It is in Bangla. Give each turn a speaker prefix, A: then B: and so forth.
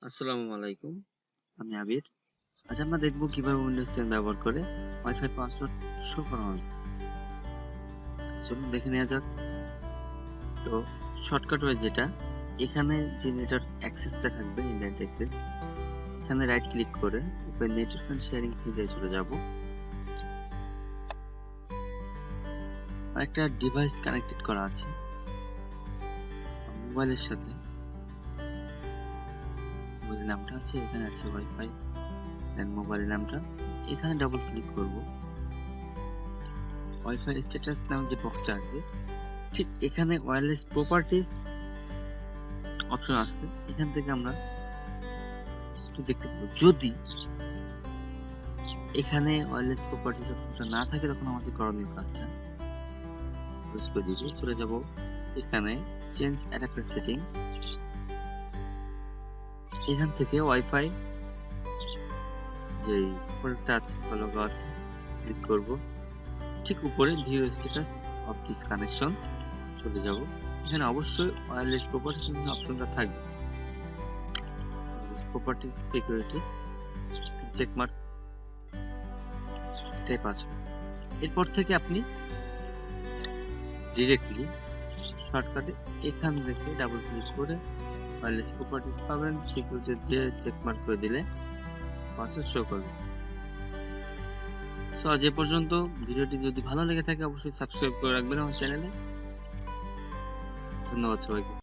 A: আসসালামু আলাইকুম, আমি আবির। আজ আমরা দেখব কিভাবে উইন্ডোজ 10 ব্যবহার করে ওয়াইফাই পাসওয়ার্ড শো করানো যায়। চলুন দেখে নেওয়া যাক। তো শর্টকাট ওয়ে যেটা, এখানে যে নেটওয়ার্ক অ্যাক্সেসটা থাকবে, ইন্টারনেট অ্যাক্সেস, এখানে রাইট ক্লিক করে ওপেন নেটওয়ার্ক এন্ড শেয়ারিং সিটে চলে যাব। একটা ডিভাইস কানেক্টেড করা আছে মোবাইলের সাথে। মোবাইলের নামটা আছে, এখানে আছে ওয়াইফাই এন্ড মোবাইলের নামটা। এখানে ডাবল ক্লিক করব। ওয়াইফাই স্ট্যাটাস নামে যে বক্সটা আসবে, ঠিক এখানে ওয়্যারলেস প্রপার্টিজ অপশন আসছে, এখান থেকে আমরা দেখতে পাবো। যদি এখানে ওয়্যারলেস প্রপার্টিজ অপশনটা না থাকে, তখন আমাদের করণীয় কাজটা ইউজ করে দিব। চলে যাব এখানে চেঞ্জ অ্যাডাপ্টার সেটিং, এখান থেকে ওয়াইফাই যে প্রোডাক্টটা আছে বা লোগো আছে ক্লিক করব। ঠিক উপরে view status of this connection চলে যাব। এখানে অবশ্যই ওয়্যারলেস প্রপার্টিজ অপশনটা থাকবে। প্রপার্টিজ সিকিউরিটি চেকমার্ক টাইপ আছে। এরপর থেকে আপনি ডিরেক্টলি শর্টকাটে এখান থেকে ডাবল ক্লিক করে ওয়্যারলেস প্রপার্টিজ পাবেন। সিকিউরিটির যে চেকমার্ক করে দিলে পাসওয়ার্ড শো করবে। সো আজ এ পর্যন্ত। ভিডিওটি যদি ভালো লেগে থাকে অবশ্যই সাবস্ক্রাইব করে রাখবেন আমার চ্যানেলে। ধন্যবাদ সবাইকে।